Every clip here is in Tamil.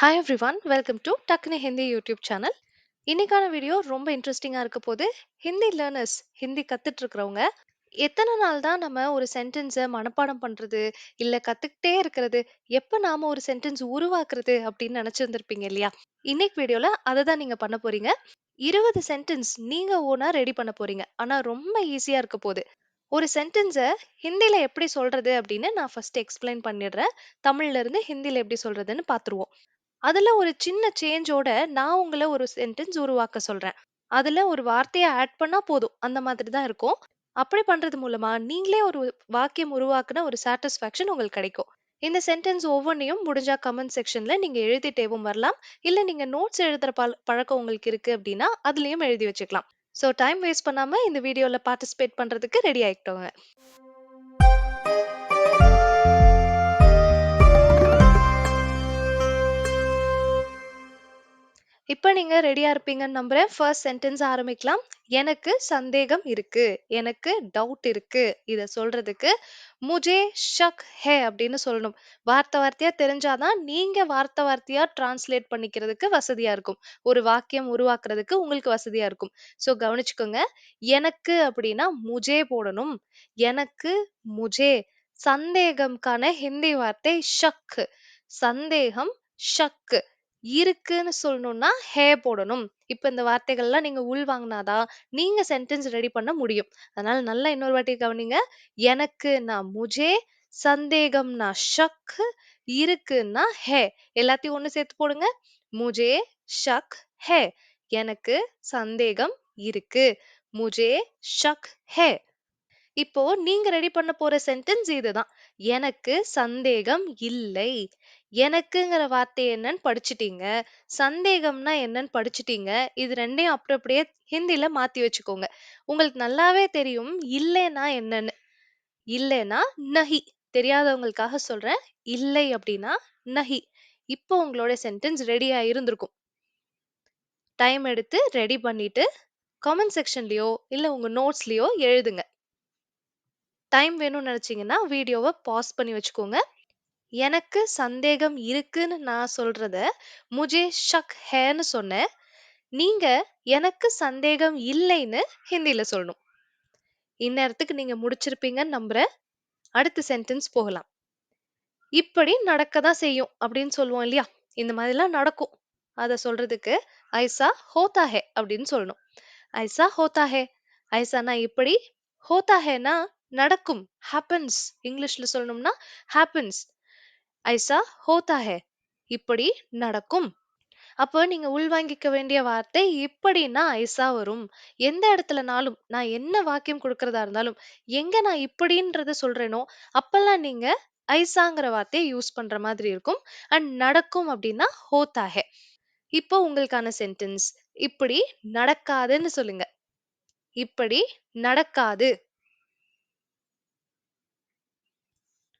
ஹாய் எவ்ரிவன், வெல்கம் டு டக்னி ஹிந்தி யூடியூப் சேனல். இன்னைக்கான வீடியோ ரொம்ப இன்ட்ரெஸ்டிங்கா இருக்க போது. ஹிந்தி லேர்னர்ஸ், ஹிந்தி கத்துட்டு இருக்கிறவங்க எத்தனை நாள் தான் நம்ம ஒரு சென்டென்ஸை மனப்பாடம் பண்றது, இல்ல கத்துக்கிட்டே இருக்கிறது, எப்ப நாம ஒரு சென்டென்ஸ் உருவாக்குறது அப்படின்னு நினைச்சிருந்திருப்பீங்க இல்லையா? இன்னைக்கு வீடியோல அதை தான் நீங்க பண்ண போறீங்க. 20 சென்டென்ஸ் நீங்க ஓனா ரெடி பண்ண போறீங்க. ஆனா ரொம்ப ஈஸியா இருக்க போகுது. ஒரு சென்டென்ஸை ஹிந்தில எப்படி சொல்றது அப்படின்னு நான் ஃபர்ஸ்ட் எக்ஸ்பிளைன் பண்ணிடுறேன். தமிழ்ல இருந்து ஹிந்தில எப்படி சொல்றதுன்னு பாத்துருவோம். அதுல ஒரு சின்ன சேஞ்சோட நான் உங்கள ஒரு சென்டென்ஸ் உருவாக்க சொல்றேன். அதுல ஒரு வார்த்தைய ஆட் பண்ணா போதும். அந்த மாதிரி தான் இருக்கும். அப்படி பண்றது மூலமா நீங்களே ஒரு வாக்கியம் உருவாக்குன ஒரு சாட்டிஸ்ஃபேக்ஷன் உங்களுக்கு கிடைக்கும். இந்த சென்டென்ஸ் ஒவ்வொன்னையும் முடிஞ்சா கமெண்ட் செக்ஷன்ல நீங்க எழுதிட்டேவும் வரலாம். இல்ல நீங்க நோட்ஸ் எழுதுற பழக்கம் உங்களுக்கு இருக்கு அப்படின்னா அதுலயும் எழுதி வச்சுக்கலாம். ஸோ டைம் வேஸ்ட் பண்ணாம இந்த வீடியோல பார்ட்டிசிபேட் பண்றதுக்கு ரெடி ஆயிட்டோங்க. இப்ப நீங்க ரெடியா இருப்பீங்கன்னு நம்புறேன். ஃபர்ஸ்ட் சென்டென்ஸ் ஆரம்பிக்கலாம். எனக்கு சந்தேகம் இருக்கு. எனக்கு டவுட் இருக்கு. இத சொல்றதுக்கு முஜே ஷக் ஹே அப்படின்னு சொல்லணும். வார்த்தை வார்த்தையா தெரிஞ்சாதான் நீங்க வார்த்தை வார்த்தையா டிரான்ஸ்லேட் பண்ணிக்கிறதுக்கு வசதியா இருக்கும். ஒரு வாக்கியம் உருவாக்குறதுக்கு உங்களுக்கு வசதியா இருக்கும். சோ கவனிச்சுக்கோங்க. எனக்கு அப்படின்னா முஜே போடணும். எனக்கு முஜே. சந்தேகம்கான ஹிந்தி வார்த்தை ஷக். சந்தேகம் ஷக். இருக்குன்னு சொல்லணும்னா ஹே போடணும். இப்ப இந்த வார்த்தைகள்லாம் நீங்க உள்வாங்கினாதான் நீங்க சென்டென்ஸ் ரெடி பண்ண முடியும். அதனால நல்லா இன்னொரு வாட்டி கவனிங்க. எனக்குன்னா முஜே, சந்தேகம்னா ஷக், இருக்குன்னா ஹே. எல்லாத்தையும் ஒண்ணு சேர்த்து போடுங்க. முஜே ஷக் ஹே. எனக்கு சந்தேகம் இருக்கு. முஜே ஷக் ஹே. இப்போ நீங்க ரெடி பண்ண போற சென்டென்ஸ் இதுதான். எனக்கு சந்தேகம் இல்லை. எனக்குங்கிற வார்த்தை என்னன்னு படிச்சுட்டீங்க. சந்தேகம்னா என்னன்னு படிச்சுட்டீங்க. இது ரெண்டையும் அப்படி அப்படியே ஹிந்தில மாத்தி வச்சுக்கோங்க. உங்களுக்கு நல்லாவே தெரியும் இல்லைன்னா என்னன்னு. இல்லைன்னா நஹி. தெரியாதவங்களுக்காக சொல்றேன். இல்லை அப்படின்னா நஹி. இப்போ உங்களோட சென்டென்ஸ் ரெடியா இருந்திருக்கும். டைம் எடுத்து ரெடி பண்ணிட்டு கமெண்ட் செக்ஷன்லயோ இல்ல உங்க நோட்ஸ்லயோ எழுதுங்க. டைம் வேணும்னு நினைச்சீங்கன்னா வீடியோவை பாஸ் பண்ணி வச்சுக்கோங்க. எனக்கு சந்தேகம் இருக்குன்னு நான் சொல்றத முஜே ஷக் ஹேன்னு சொன்னேன். நீங்க எனக்கு சந்தேகம் இல்லைன்னு ஹிந்தில சொல்லணும். இந்நேரத்துக்கு நீங்க முடிச்சிருப்பீங்கன்னு நம்புறேன். அடுத்த சென்டென்ஸ் போகலாம். இப்படி நடக்க தான் செய்யும் அப்படின்னு சொல்லுவோம் இல்லையா? இந்த மாதிரிலாம் நடக்கும். அத சொல்றதுக்கு ஐசா ஹோதா ஹே அப்படின்னு சொல்லணும். ஐசா ஹோதா ஹே. ஐசானா இப்படி. ஹோதா ஹேனா நடக்கும். ஹேப்பன்ஸ். இங்கிலீஷ்ல சொல்லணும்னா ஹேப்பன்ஸ். ஐசா ஹோதா ஹே. இப்படி நடக்கும். அப்போ நீங்க உள்வாங்கிக்க வேண்டிய வார்த்தை இப்படின்னா ஐசா வரும். எந்த இடத்துலனாலும் நான் என்ன வாக்கியம் கொடுக்கறதா இருந்தாலும் எங்க நான் இப்படின்றத சொல்றேனோ அப்பெல்லாம் நீங்க ஐசாங்கிற வார்த்தையை யூஸ் பண்ற மாதிரி இருக்கும். அண்ட் நடக்கும் அப்படின்னா ஹோதா ஹே. இப்போ உங்களுக்கான சென்டென்ஸ். இப்படி நடக்காதுன்னு சொல்லுங்க. இப்படி நடக்காது.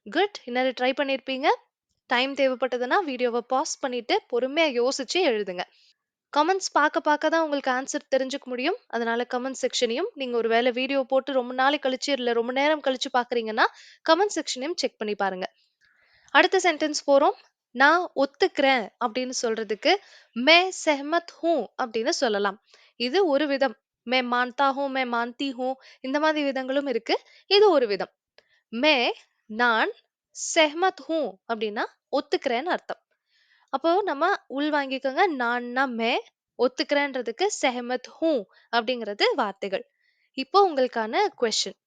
குட். இன்னொரு ட்ரை பண்ணிருப்பீங்க. டைம் தேவைப்பட்டதுன்னா வீடியோவை பாஸ் பண்ணிட்டு பொறுமையா யோசிச்சு எழுதுங்க. கமெண்ட்ஸ் பார்க்க பார்க்க தான் உங்களுக்கு ஆன்சர் தெரிஞ்சுக்க முடியும். அதனால கமெண்ட் செக்ஷனையும் நீங்க ஒரு வேளை வீடியோ போட்டு ரொம்ப நாள் கழிச்சு இல்ல ரொம்ப நேரம் கழிச்சு பார்க்குறீங்கன்னா கமெண்ட் செக்ஷனையும் செக் பண்ணி பாருங்க. அடுத்த சென்டென்ஸ் போறோம். நான் ஒத்துக்கிறேன் அப்படின்னு சொல்றதுக்கு மே செஹமத் ஹூ அப்படின்னு சொல்லலாம். இது ஒரு விதம். மே மான்தா ஹூ, மே மான்தி ஹூ, இந்த மாதிரி விதங்களும் இருக்கு. இது ஒரு விதம். மே நான், செஹ்மத் ஹூ அப்படின்னா ஒத்துக்கிறேன்னு அர்த்தம். அப்போ நம்ம உள்வாங்கிக்கோங்க. நான்னா மே, ஒத்துக்கிறேன்றதுக்கு செஹமத் ஹூ அப்படிங்கிறது வார்த்தைகள். இப்போ உங்களுக்கான கொஸ்டின்.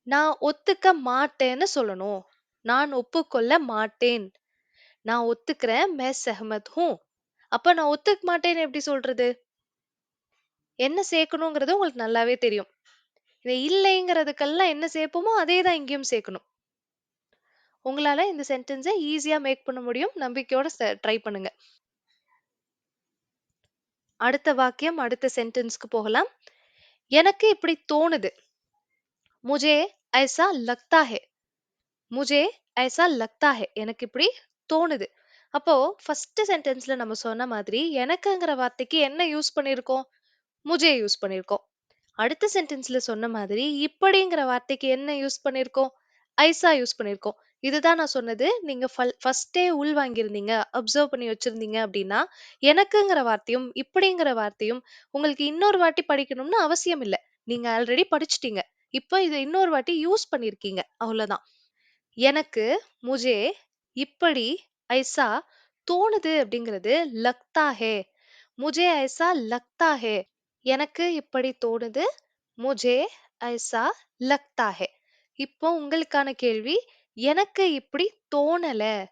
நான் ஒத்துக்க மாட்டேன்னு சொல்லணும். நான் ஒப்புக்கொள்ள மாட்டேன். நான் ஒத்துக்கிறேன் மே செஹமத் ஹூ. அப்ப நான் ஒத்துக்க மாட்டேன்னு எப்படி சொல்றது? என்ன சேர்க்கணுங்கிறது உங்களுக்கு நல்லாவே தெரியும். இந்த இல்லைங்கிறதுக்கெல்லாம் என்ன சேர்ப்போமோ அதே தான் இங்கேயும் சேர்க்கணும். உங்களால இந்த சென்டென்ஸை ஈஸியா மேக் பண்ண முடியும். நம்பிக்கையோட ட்ரை பண்ணுங்க. அடுத்த வாக்கியம், அடுத்த சென்டென்ஸ்க்கு போகலாம். எனக்கு இப்படி தோணுது. முஜே ஐசா லக்தா ஹே. முஜே ஐசா லக்தா ஹே. எனக்கு இப்படி தோணுது. அப்போ ஃபர்ஸ்ட் சென்டென்ஸ்ல நம்ம சொன்ன மாதிரி எனக்குங்கிற வார்த்தைக்கு என்ன யூஸ் பண்ணியிருக்கோம்? முஜே யூஸ் பண்ணியிருக்கோம். அடுத்த சென்டென்ஸ்ல சொன்ன மாதிரி இப்படிங்கிற வார்த்தைக்கு என்ன யூஸ் பண்ணியிருக்கோம்? ஐசா யூஸ் பண்ணியிருக்கோம். இதுதான் நான் சொன்னது. நீங்க ஃபர்ஸ்ட்டே உள்வாங்கியிருந்தீங்க, அப்சர்வ் பண்ணி வச்சிருந்தீங்க அப்டின்னா, எனக்குங்கிற வார்த்தையும், இப்படிங்கிற வார்த்தையும் உங்களுக்கு இன்னொரு வாட்டி படிக்கணும்னு அவசியம் இல்ல. நீங்க ஆல்ரெடி படிச்சுட்டீங்க. இப்ப இத இன்னொரு வாட்டி யூஸ் பண்ணியிருக்கீங்க. அவ்வளோதான். எனக்கு, முझे, இப்படி, ஐசா, தோணுது அப்படிங்கிறது லக்தா ஹே. முझे ஐசா லக்தா ஹே. எனக்கு இப்படி தோணுது. முझे ஐசா லக்தா ஹே. இப்போ உங்களுக்கான கேள்வி, எனக்கு இப்படி தோணல.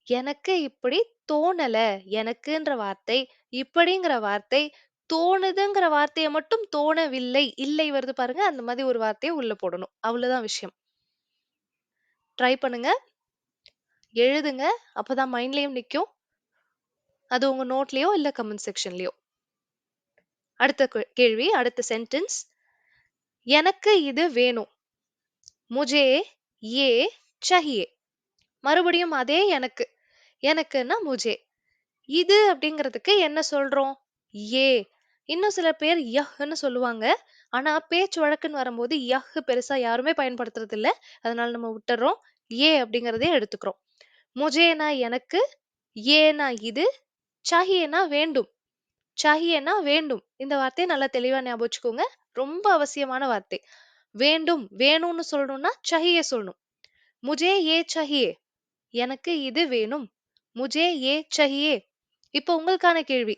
எனக்கு இப்படி தோணல. எனக்குன்ற வார்த்தை, இப்படிங்கிற வார்த்தை, தோணுதுங்கிற வார்த்தைய மட்டும் தோணவில்லை. இல்லை வருது பாருங்க. அந்த மாதிரி ஒரு வார்த்தைய உள்ள போடணும். அவ்வளவுதான் விஷயம். ட்ரை பண்ணுங்க. எழுதுங்க. அப்பதான் மைண்ட்லயும் நிக்கும். அது உங்க நோட்லயோ இல்ல கமெண்ட் செக்ஷன்லயோ. அடுத்த கேள்வி, அடுத்த சென்டென்ஸ். எனக்கு இது வேணும். முझे ये चाहिए. மறுபடியும் அதே எனக்கு. எனக்குன்னா முझे. இது அப்படிங்கிறதுக்கு என்ன சொல்றோம்? ஏ. இன்னும் சில பேர் யஹ்ன்னு சொல்லுவாங்க. ஆனா பேச்சு வழக்குன்னு வரும்போது யஹ் பெருசா யாருமே பயன்படுத்துறது இல்ல. அதனால நம்ம விட்டுறோம். ஏ அப்படிங்கிறதே எடுத்துக்கிறோம். முझेனா எனக்கு, ஏனா இது, சாஹியேனா வேண்டும். சாஹியேனா வேண்டும். இந்த வார்த்தைய நல்லா தெளிவா ஞாபகம் வச்சுக்கோங்க. ரொம்ப அவசியமான வார்த்தை. வேண்டும், வேணும்னு சொல்லணும்னா சாஹியே சொல்லணும். முझे ये चाहिए. எனக்கு இது வேணும். முझे ये चाहिए. இப்போ உங்களுக்கான கேள்வி.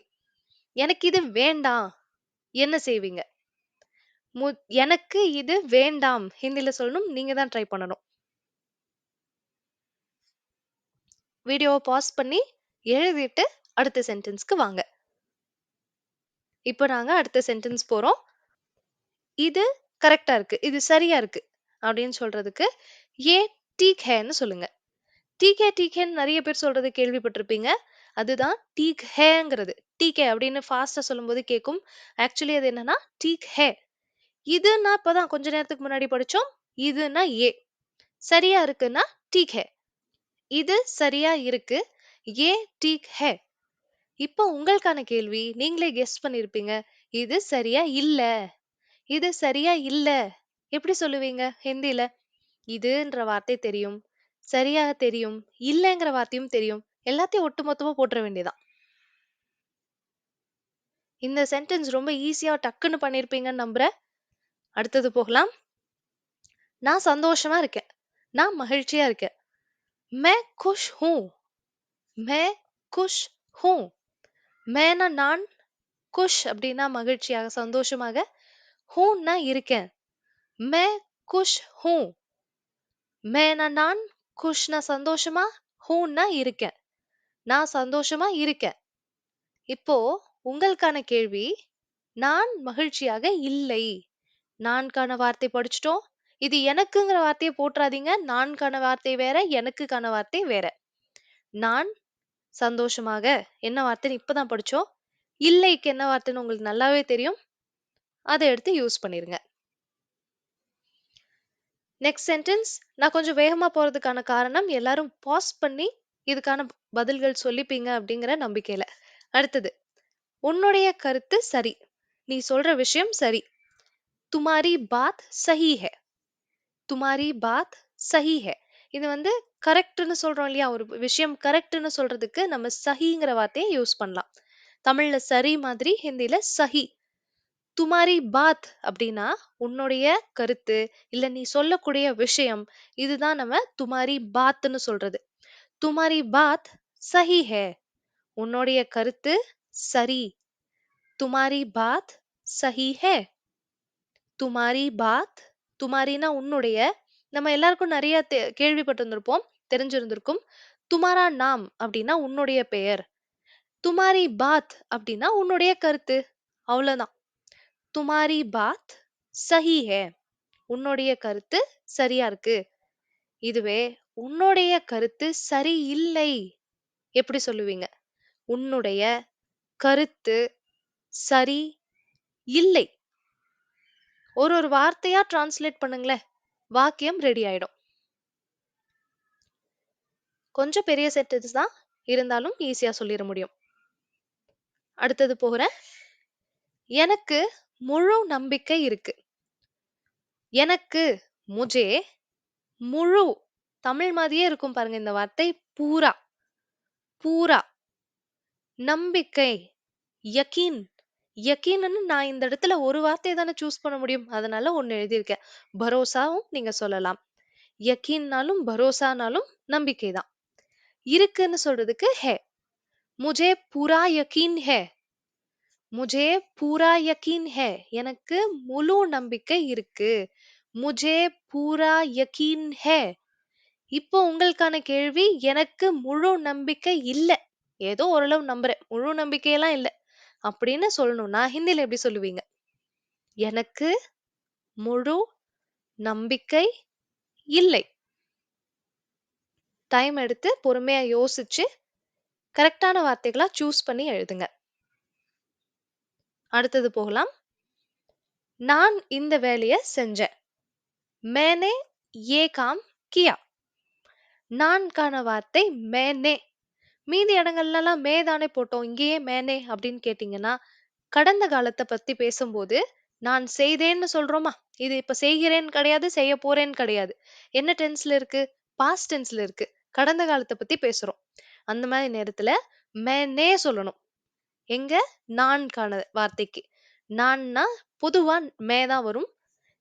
எனக்கு இது வேண்டாம். என்ன செய்வீங்க? மு எனக்கு இது வேண்டாம். ஹிந்தில சொல்லணும். நீங்க தான் ட்ரை பண்ணணும். வீடியோவ பாஸ் பண்ணி எழுதிட்டு அடுத்த சென்டென்ஸ்க்கு வாங்க. இப்போ நாங்க அடுத்த சென்டென்ஸ் போறோம். இது கரெக்ட்டா இருக்கு. இது சரியா இருக்கு. அப்படின்னு சொல்றதுக்கு "ये ठीक है"ன்னு சொல்லுங்க. "ठीक है, ठीक है"ன்னு நெறைய பேர் சொல்றத கேள்விப்பட்டிருப்பீங்க. அதுதான் "ठीक है"ங்கிறது. "ठीक है" அப்படின்னு ஃபாஸ்ட்டா சொல்லும்போது கேட்கும். ஆக்சுவலி அது என்னன்னா "ठीक है". இதுன்னா இப்பதான் கொஞ்ச நேரத்துக்கு முன்னாடி படிச்சோம். இதுன்னா "ये". சரியா இருக்குன்னா "ठीक है". இது சரியா இருக்கு. "ये ठीक है". இப்போ உங்களுக்கான கேள்வி. நீங்களே கெஸ் பண்ணியிருப்பீங்க. இது சரியா இல்ல. இது சரியா இல்ல. எப்படி சொல்லுவீங்க ஹிந்தில? இதுன்ற வார்த்தை தெரியும். சரியா தெரியும். இல்லங்கிற வார்த்தையும் தெரியும். எல்லாத்தையும் ஒட்டுமொத்தமா போட்டுற வேண்டியதுதான். இந்த சென்டென்ஸ் ரொம்ப ஈஸியா டக்குன்னு பண்ணியிருப்பீங்கன்னு நம்புறேன். அடுத்தது போகலாம். நான் சந்தோஷமா இருக்கேன். நான் மகிழ்ச்சியா இருக்கேன். मैं खुश हूँ. मैं खुश हूँ. मैனா நான், குஷ் அப்படின்னா மகிழ்ச்சியாக, சந்தோஷமாக, ஹூன்னா இருக்கேன். मैं खुश हूँ. मैனா நான், குஷ்னா சந்தோஷமா, ஹூன்னா இருக்கேன். நான் சந்தோஷமா இருக்கேன். இப்போ உங்களுக்கான கேள்வி, நான் மகிழ்ச்சியாக இல்லை. நான்கான வார்த்தை படிச்சுட்டோம். இது எனக்குங்கிற வார்த்தைய போட்றாதீங்க. நான்கான வார்த்தை வேற, எனக்குக்கான வார்த்தை வேற. நான் சந்தோஷமாக என்ன வார்த்தைன்னு இப்பதான் படிச்சோம். இல்லைக்கு என்ன வார்த்தைன்னு உங்களுக்கு நல்லாவே தெரியும். அத எடுத்து யூஸ் பண்ணிருங்க. Next sentence. நான் கொஞ்சம் வேகமா போறதுக்கான காரணம், எல்லாரும் பாஸ் பண்ணி இதுக்கான பதில்கள் சொல்லிப்பீங்க அப்படிங்கிற நம்பிக்கையில. அடுத்தது. உன்னுடைய கருத்து சரி. நீ சொல்ற விஷயம் சரி. துமாரி பாத் சஹி ஹை. துமாரி பாத் சஹி ஹை. இது வந்து கரெக்ட்ன்னு சொல்றோம் இல்லையா? ஒரு விஷயம் கரெக்ட்ன்னு சொல்றதுக்கு நம்ம சஹிங்கிற வார்த்தைய யூஸ் பண்ணலாம். தமிழ்ல சரி மாதிரி ஹிந்தில சஹி. துமாரி பாத் அப்படின்னா உன்னுடைய கருத்து, இல்ல நீ சொல்லக்கூடிய விஷயம், இதுதான் நம்ம துமாரி பாத்ன்னு சொல்றது. துமாரி பாத் சஹி ஹை. உன்னுடைய கருத்து சரி. துமாரி பாத் சஹி ஹை. துமாரி பாத். துமாரினா உன்னுடைய. நம்ம எல்லாருக்கும் நெறைய கேள்விப்பட்டிருந்திருப்போம். தெரிஞ்சிருந்திருக்கும். துமாரா நாம் அப்படின்னா உன்னுடைய பெயர். துமாரி பாத் அப்படின்னா உன்னுடைய கருத்து. அவ்வளவுதான். துமாரி பாத் சஹி ஹை. உன்னுடைய கருத்து சரியா இருக்கு. இதுவே உன்னுடைய கருத்து சரியில்லை. எப்படி சொல்லுவீங்க? உன்னுடைய கருத்து சரி இல்லை. ஒரு ஒரு வார்த்தையா டிரான்ஸ்லேட் பண்ணுங்களேன். வாக்கியம் ரெடி ஆயிடும். கொஞ்சம் பெரிய சென்டென்ஸ் தான். இருந்தாலும் ஈஸியா சொல்லிற முடியும். அடுத்தது போகிறேன். எனக்கு முழு நம்பிக்கை இருக்கு. எனக்கு முझे முழு தமிழ் மாதிரியே இருக்கும் பாருங்க இந்த வார்த்தை. பூரா, பூரா. நம்பிக்கை, யகீன். யகீன்னு நான் இந்த இடத்துல ஒரு வார்த்தைய தானே சூஸ் பண்ண முடியும். அதனால 1 எழுதியிருக்கேன். பரோசாவும் நீங்க சொல்லலாம். யகீன்னாலும், பரோசானாலும் நம்பிக்கை தான். இருக்குன்னு சொல்றதுக்கு है. मुझे पूरा यकीन है. मुझे पूरा यकीन है. எனக்கு முழு நம்பிக்கை இருக்கு. मुझे पूरा यकीन है. இப்போ உங்களுக்கான கேள்வி, எனக்கு முழு நம்பிக்கை இல்ல. ஏதோ ஓரளவு நம்புறேன். முழு நம்பிக்கையெல்லாம் இல்ல. அப்படின்னு சொல்லணும்னா ஹிந்தில எப்படி சொல்லுவீங்க? எனக்கு முழு நம்பிக்கை இல்லை. டைம் எடுத்து பொறுமையா யோசிச்சு கரெக்ட்டான வார்த்தைகளா சூஸ் பண்ணி எழுதுங்க. அடுத்தது போகலாம். நான் இந்த வேலைய செஞ்சேன். मैंने ये काम किया. நான்கான வார்த்தை मैंने. மீதி இடங்கள்லலாம் மே தானே போட்டோம். இங்கேயே मैंने அப்படின்னு கேட்டீங்கன்னா, கடந்த காலத்த பத்தி பேசும்போது, நான் செய்தேன்னு சொல்றோமா? இது இப்ப செய்கிறேன் கிடையாது, செய்ய போறேன்னு கிடையாது. என்ன டென்ஸ்ல இருக்கு? பாஸ்ட் டென்ஸ்ல இருக்கு. கடந்த காலத்த பத்தி பேசுறோம். அந்த மாதிரி நேரத்துல मैंने சொல்லணும். எங்க? நான்கான வார்த்தைக்கு. நான்னா பொதுவா மே தான் வரும்.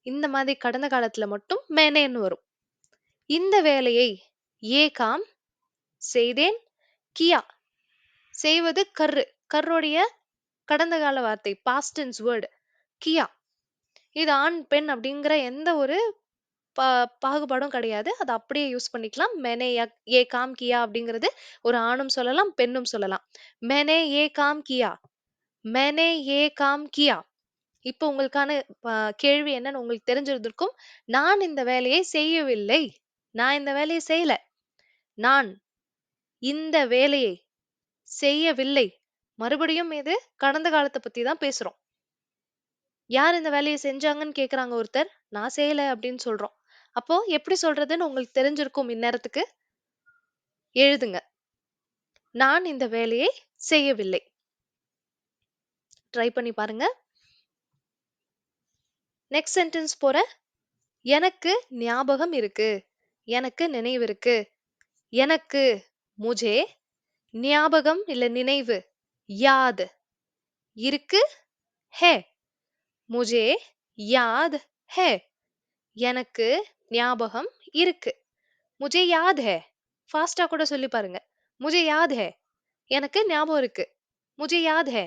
இந்த மாதிரி கடந்த காலத்துல மட்டும் मैंनेன்னு வரும். இந்த வேலையை ये काम செய்தேன். கியா செய்வது கர்ரு. கர்ரோடைய கடந்த கால வார்த்தை பாஸ்ட் டென்ஸ் வேர்ட் கியா. இது ஆண், பெண் அப்படிங்கிற எந்த ஒரு பாகுபாடும் கிடையாது. அத அப்படியே யூஸ் பண்ணிக்கலாம். मैंने ये काम किया அப்படிங்கிறது ஒரு ஆணும் சொல்லலாம், பெண்ணும் சொல்லலாம். मैंने ये काम किया. मैंने ये काम किया. இப்போ உங்களுக்கான கேள்வி என்னன்னு உங்களுக்கு தெரிஞ்சிருந்திருக்கும். நான் இந்த வேலையை செய்யவில்லை. நான் இந்த வேலையை செய்யல. நான் இந்த வேலையை செய்யவில்லை. மறுபடியும் இது கடந்த காலத்த பத்தி தான் பேசுறோம். யார் இந்த வேலைய செஞ்சாங்கன்னு கேக்குறாங்க ஒருத்தர். நான் செய்யல அப்படின்னு சொல்றோம். அப்போ எப்படி சொல்றதுன்னு உங்களுக்கு தெரிஞ்சிருக்கும் இந்நேரத்துக்கு. எழுதுங்க. நான் இந்த வேலையை செய்யவில்லை. ட்ரை பண்ணி பாருங்க. நெக்ஸ்ட் சென்டென்ஸ் போறேன். எனக்கு ஞாபகம் இருக்கு. எனக்கு நினைவு இருக்கு. எனக்கு मुझे ஞாபகம் இல்ல நினைவு याद இருக்கு है. मुझे याद है. எனக்கு ஞாபகம் இருக்கு. मुझे याद है. ஃபாஸ்டா கூட சொல்லி பாருங்க. मुझे याद है. எனக்கு ஞாபகம் இருக்கு. मुझे याद है.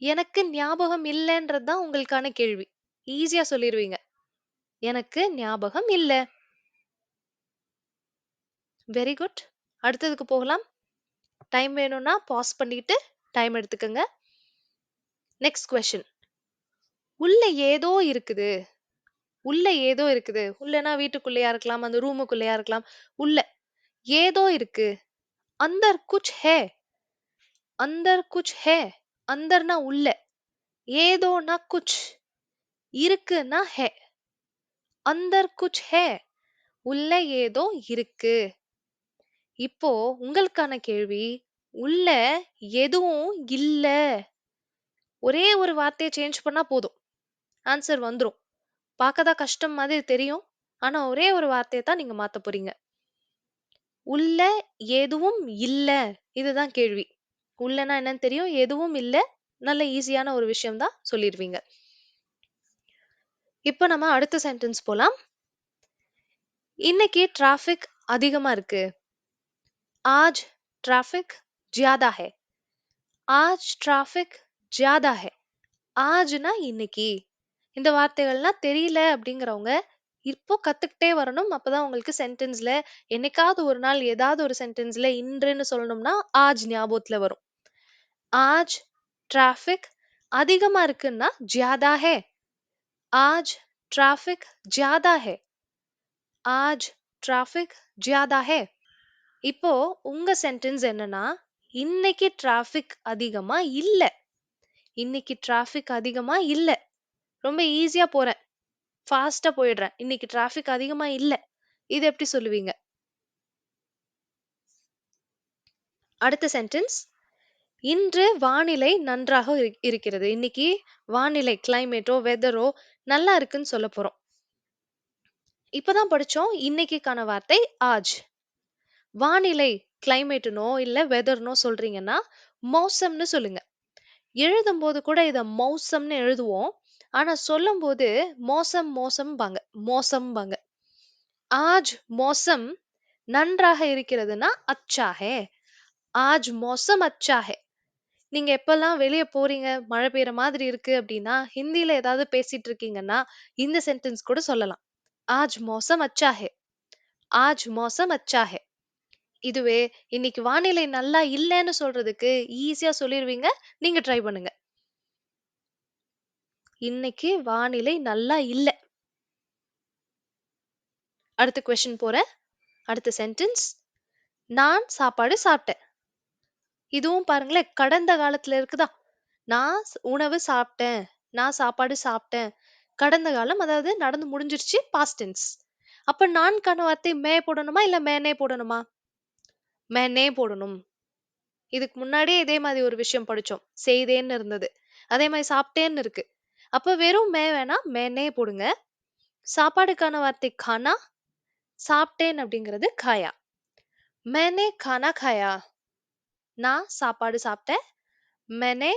எனக்கு ஞாபகம் இல்லன்றது தான் உங்களுக்கான கேள்வி. ஈஸியா சொல்லிருவீங்க. எனக்கு ஞாபகம் இல்ல. Very good. அடுத்ததுக்கு போகலாம். டைம் வேணும்னா பாஸ் பண்ணிட்டு டைம் எடுத்துக்கங்க. Next question. உள்ள ஏதோ இருக்குது. உள்ள ஏதோ இருக்குது. உள்ளனா வீட்டுக்குள்ளேயா இருக்கலாம், அந்த ரூமுக்குள்ளேயா இருக்கலாம். உள்ள ஏதோ இருக்கு. அந்தர் குச் है. அந்தர் குச் है. அந்தர்னா உள்ள. ஏதோனா குச். இருக்குன்னா है. அந்தர் குச் है. உள்ள ஏதோ இருக்கு. இப்போ உங்களுக்கான கேள்வி, உள்ள எதுவும் இல்ல. ஒரே ஒரு வார்த்தைய சேஞ்ச் பண்ணா போதும். ஆன்சர் வந்துரும். பார்க்கதான் கஷ்டம் மாதிரி தெரியும். ஆனா ஒரே ஒரு வார்த்தைய தான் நீங்க மாத்தப் போறீங்க. உள்ள எதுவும் இல்ல. இதுதான் கேள்வி. உள்ளனா என்னன்னு தெரியும். எதுவும் இல்ல. நல்ல ஈஸியான ஒரு விஷயம் தான் சொல்லிருவீங்க. இப்போ நம்ம அடுத்த சென்டென்ஸ் போலாம். இன்னைக்கு டிராஃபிக் அதிகமா இருக்கு. आज ट्रैफिक ज्यादा है. आज ट्रैफिक ज्यादा है. ஆஜ்னா இன்னைக்கு. இந்த வார்த்தைகள்லாம் தெரியல அப்படிங்கிறவங்க இப்போ கத்துக்கிட்டே வரணும். அப்பதான் உங்களுக்கு சென்டென்ஸ்ல என்னைக்காவது ஒரு நாள் ஏதாவது ஒரு சென்டென்ஸ்ல இன்றுன்னு சொல்லணும்னா ஆஜ் ஞாபகத்துல வரும். ஆஜ் டிராஃபிக் அதிகமா இருக்குன்னா ஜியாதா ஹே. ஆஜ் டிராஃபிக் ஜியாதா ஹே. ஆஜ் டிராஃபிக் ஜியாதா ஹே. இப்போ உங்க சென்டென்ஸ் என்னன்னா, இன்னைக்கு டிராஃபிக் அதிகமா இல்ல. இன்னைக்கு டிராஃபிக் அதிகமா இல்ல. ரொம்ப ஈஸியா போறேன். ஃபாஸ்டா போயிடுறேன். இன்னைக்கு டிராஃபிக் அதிகமா இல்ல. இது எப்படி சொல்லுவீங்க? அடுத்த சென்டென்ஸ். இன்று வானிலை நன்றாக இருக்கிறது. இன்னைக்கு வானிலை கிளைமேட்டோ வெதரோ நல்லா இருக்குன்னு சொல்ல போறோம். இப்பதான் படிச்சோம். இன்னைக்குக்கான வார்த்தை ஆஜ். வானிலை கிளைமேட்னோ இல்ல வெதர்னோ சொல்றீங்கன்னா, மௌசம்னு சொல்லுங்க. எழுதும்போது கூட இத மௌசம்னு எழுதுவோம். ஆனா சொல்லும்போது மோசம்பாங்க. மோசம்பாங்க. ஆஜ் மௌசம் நன்றாக இருக்கிறதுன்னா அச்சா ஹே. ஆஜ் மௌசம் அச்சா ஹே. நீங்க எப்பல்லாம் வெளிய போறீங்க, மழை பெய்ற மாதிரி இருக்கு அப்டின்னா, ஹிந்தில ஏதாவது பேசிட்டு இருக்கீங்கன்னா, இந்த சென்டென்ஸ் கூட சொல்லலாம். ஆஜ் மௌசம் அச்சா ஹே. ஆஜ் மௌசம் அச்சா ஹே. இதுவே இன்னைக்கு வானிலை நல்லா இல்லன்னு சொல்றதுக்கு ஈஸியா சொல்லிருவீங்க. நீங்க ட்ரை பண்ணுங்க. இன்னைக்கு வானிலை நல்லா இல்ல. அடுத்த கொஸ்டின் போறேன். அடுத்த சென்டென்ஸ். நான் சாப்பாடு சாப்பிட்டேன். இதுவும் பாருங்களேன், கடந்த காலத்துல இருக்குதா? நான் உணவு சாப்பிட்டேன். நான் சாப்பாடு சாப்பிட்டேன். கடந்த காலம், அதாவது நடந்து முடிஞ்சிருச்சு, பாஸ்ட் டென்ஸ். அப்ப நான்கான வார்த்தை மே போடணுமா? இல்ல மேனே போடணுமா? மேனே போடணும். இதுக்கு முன்னாடியே இதே மாதிரி ஒரு விஷயம் படிச்சோம். செய்தேன்னு இருந்தது. அதே மாதிரி சாப்பிட்டேன்னு இருக்கு. அப்ப வெறும் மே வேணா, மேனே போடுங்க. சாப்பாடுக்கான வார்த்தை கானா, சாப்பிட்டேன் அப்படிங்கிறது காயா. மேனே கானா காயா. நான் சாப்பாடு சாப்பிட்டேன். मैंने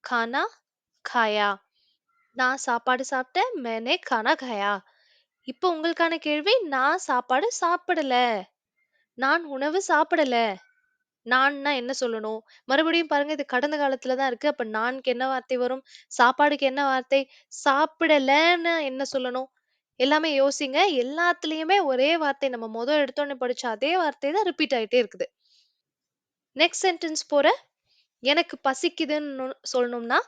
खाना खाया. நான் சாப்பாடு சாப்பிட்டேன். मैंने खाना खाया. இப்போ உங்களுக்கான கேள்வி, நான் சாப்பாடு சாப்பிடல. நான் உணவு சாப்பிடல. நான்னா என்ன சொல்லணும்? மறுபடியும் பாருங்க, இது கடந்த காலத்துல தான் இருக்கு. அப்ப நான்கு என்ன வார்த்தை வரும்? சாப்பாடுக்கு என்ன வார்த்தை? சாப்பிடலன்னு என்ன சொல்லணும்? எல்லாமே யோசிங்க. எல்லாத்துலயுமே ஒரே வார்த்தை, நம்ம எடுத்தோனே படிச்ச அதே வார்த்தை தான் ரிப்பீட் ஆயிட்டே இருக்குது. நெக்ஸ்ட் சென்டென்ஸ் போறேன். எனக்கு பசிக்குதுன்னு சொல்லணும்னா,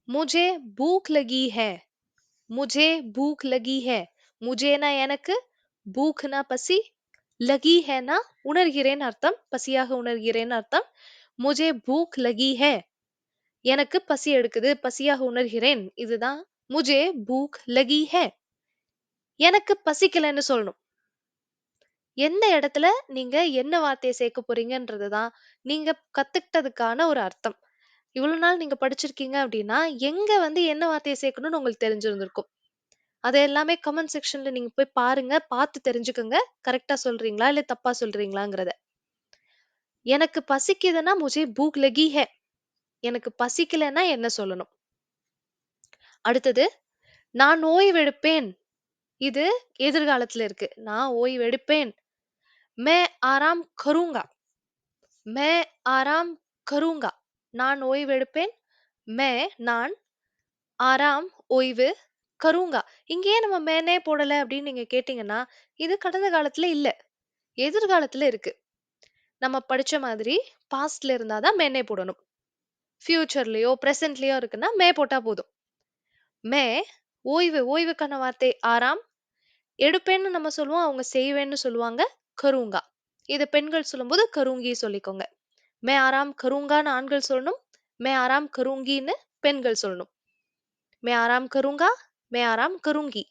मुझे भूख लगी है. मुझे भूख लगी है. முஜேனா எனக்கு, பூக்னா பசி, லகி ஹேனா உணர்கிறேன் அர்த்தம். பசியாக உணர்கிறேன் அர்த்தம். முஜே பூக் லகி ஹே. எனக்கு பசி எடுக்குது, பசியாக உணர்கிறேன். இதுதான் முஜே பூக் லகி ஹே. எனக்கு பசிக்கலன்னு சொல்லணும். எந்த இடத்துல நீங்க என்ன வார்த்தையை சேர்க்க போறீங்கன்றதுதான் நீங்க கத்துக்கிட்டதுக்கான ஒரு அர்த்தம். இவ்வளவு நாள் நீங்க படிச்சிருக்கீங்க அப்படின்னா, எங்க என்ன வார்த்தையை சேர்க்கணும்னு உங்களுக்கு தெரிஞ்சிருந்திருக்கும். அது எல்லாமே கமெண்ட் செக்ஷன்ல நீங்க போய் பாருங்க. பார்த்து தெரிஞ்சுக்கங்க. கரெக்ட்டா சொல்றீங்களா? இல்ல தப்பா சொல்றீங்களாங்கிறத. எனக்கு பசிக்குதுன்னா முझे भूख लगी है. எனக்கு பசிக்கலன்னா என்ன சொல்லணும்? அடுத்தது, நான் ஓய்வெடுப்பேன். இது எதிர்காலத்துல இருக்கு. நான் ஓய்வெடுப்பேன். मैं आराम करूंगा. मैं आराम करूंगा. நான் ஓய்வெடுப்பேன். मैं நான் ஆராம் ஓய்வு கருங்கா. இங்க ஏன் நம்ம மேனே போடல அப்படின்னு நீங்க கேட்டீங்கன்னா, இது கடந்த காலத்துல இல்ல. எதிர்காலத்துல இருக்கு. நம்ம படிச்ச மாதிரி பாஸ்ட்ல இருந்தா தான் மேனே போடணும். ஃபியூச்சர்லயோ, பிரசன்ட்லயோ இருக்குன்னா மே போட்டா போதும். மே ஓய்வு, ஓய்வுக்கான வார்த்தை ஆராம். எடுப்பேன்னு நம்ம சொல்லுவோம். அவங்க செய்வேன்னு சொல்லுவாங்க. கருங்கா. இத பெண்கள் சொல்லும்போது கருங்கி சொல்லிக்கோங்க. மே ஆராம் கருங்கான்னு ஆண்கள் சொல்லணும். மே ஆராம் கருங்கின்னு பெண்கள் சொல்லணும். மே ஆராம் கருங்கா, மே ஆராம் கருங்கி.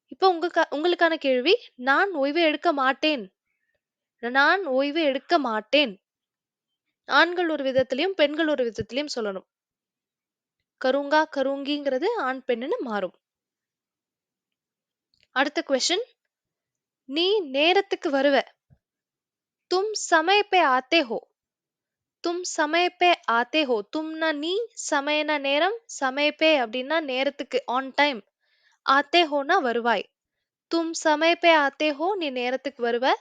இப்போ உங்களுக்கான கேள்வி, நான் ஓய்வு எடுக்க மாட்டேன். நான் ஓய்வு எடுக்க மாட்டேன். ஆண்கள் ஒரு விதத்திலயும், பெண்கள் ஒரு விதத்திலயும் சொல்லணும். கருங்கா, கருங்கிங்கிறது ஆண், பெண்ணுன்னு மாறும். அடுத்த क्वेश्चन. நீ நேரத்துக்கு வருவ. तुम समय पे आते हो. तुम समय पे आते हो. तुमனா நீ, சமயனா நேரம், समय पे அப்படின்னா நேரத்துக்கு, ஆன் டைம். आते होனா வருவாய். तुम समय पे आते हो, நீ நேரத்துக்கு வருவ.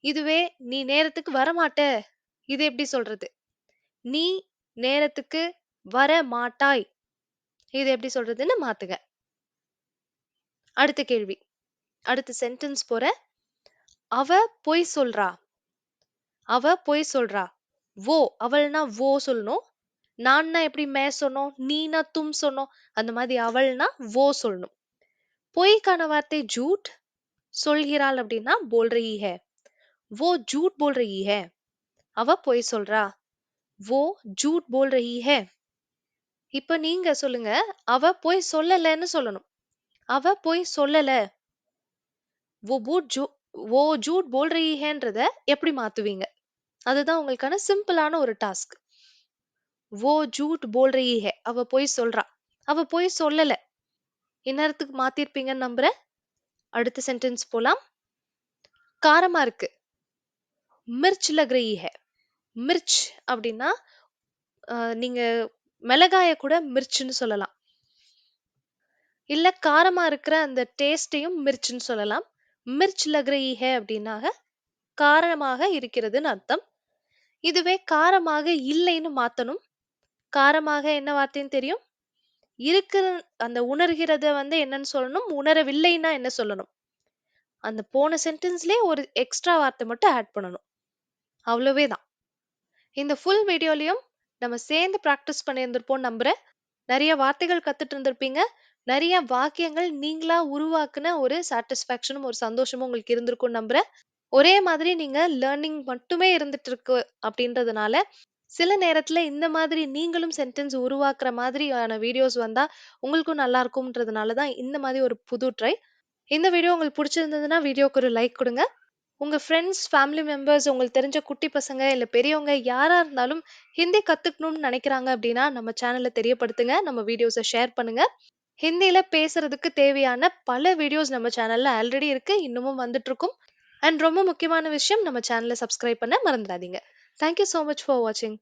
இதுவே நீ நேரத்துக்கு வரமாட்ட. இது எப்படி சொல்றது? நீ நேரத்துக்கு வர மாட்டாய். இது எப்படி சொல்றதுன்னு மாத்துங்க. அடுத்த கேள்வி. அடுத்த சென்டென்ஸ் போறேன். அவ பொய் சொல்றா. அவ பொய் சொல்றா. वो, அவள்னா वो சொல்லணும். நான்னா எப்படி மே சொன்னோம், நீனா தும் சொன்னோம். அந்த மாதிரி அவள்னா वो சொல்லணும். பொய்க்கான வார்த்தை ஜூட். சொல்கிறாள் அப்படின்னா बोल रही है. वो झूठ बोल रही है. அவ பொய் சொல்றா. वो झूठ बोल रही है. இப்ப நீங்க சொல்லுங்க. அவ பொய் சொல்லலன்னு சொல்லணும். அவ பொய் சொல்லல. वो बूट झू वो झूठ बोल रही हैன்றத எப்படி மாத்துவீங்க? அதுதான் உங்களுக்கான சிம்பிளான ஒரு டாஸ்க். वो झूठ बोल रही है. அவ பொய் சொல்றா. அவ பொய் சொல்லல. இந்நேரத்துக்கு மாத்திருப்பீங்கன்னு நம்புறேன். அடுத்த சென்டென்ஸ் போலாம். காரமா இருக்கு. மிர்ச் லக் ரஹி ஹை. மிர்ச் அப்படின்னா நீங்க மிளகாய கூட மிர்ச்ன்னு சொல்லலாம். இல்ல காரமா இருக்கிற அந்த டேஸ்ட்டையும் மிர்ச்ன்னு சொல்லலாம். மிர்ச் லக் ரஹி ஹை அப்படின்னாக காரமாக இருக்கிறதுன்னு அர்த்தம். இதுவே காரமாக இல்லைன்னு மாத்தணும். காரமாக என்ன வார்த்தைன்னு தெரியும்? இருக்கிற அந்த உணர்கிறத வந்து என்னன்னு சொல்லணும்? உணரவில்லைன்னா என்ன சொல்லணும்? அந்த போன சென்டென்ஸ்லயே ஒரு எக்ஸ்ட்ரா வார்த்தை மட்டும் ஆட் பண்ணணும். அவ்வளவே தான். இந்த ஃபுல் வீடியோலயும் நம்ம சேர்ந்து பிராக்டிஸ் பண்ணியிருந்திருப்போம்னு நம்புறேன். நெறைய வார்த்தைகள் கத்துட்டு இருந்திருப்பீங்க. நெறைய வாக்கியங்கள் நீங்களா உருவாக்குன ஒரு சாட்டிஸ்ஃபேக்ஷனும், ஒரு சந்தோஷமும் உங்களுக்கு இருந்திருக்கும்னு நம்புறேன். ஒரே மாதிரி நீங்க லேர்னிங் மட்டுமே இருந்துட்டு இருக்கு அப்படின்றதுனால, சில நேரத்துல இந்த மாதிரி நீங்களும் சென்டென்ஸ் உருவாக்குற மாதிரியான வீடியோஸ் வந்தா உங்களுக்கும் நல்லா இருக்கும்ன்றதுனால தான் இந்த மாதிரி ஒரு புது ட்ரை. இந்த வீடியோ உங்களுக்கு பிடிச்சிருந்ததுன்னா வீடியோக்கு ஒரு லைக் குடுங்க. உங்க ஃப்ரெண்ட்ஸ், ஃபேமிலி மெம்பர்ஸ், உங்களுக்கு தெரிஞ்ச குட்டி பசங்க, இல்ல பெரியவங்க யாரா இருந்தாலும் ஹிந்தி கத்துக்கணும்னு நினைக்கிறாங்க அப்படின்னா, நம்ம சேனல்ல தெரியப்படுத்துங்க. நம்ம வீடியோஸ ஷேர் பண்ணுங்க. ஹிந்தியில பேசுறதுக்கு தேவையான பல வீடியோஸ் நம்ம சேனல்ல ஆல்ரெடி இருக்கு. இன்னமும் வந்துட்டு இருக்கும். அண்ட் ரொம்ப முக்கியமான விஷயம் நம்ம சேனல சப்ஸ்கிரைப் பண்ண மறந்துடாதீங்க. Thank you so much for வாட்சிங்.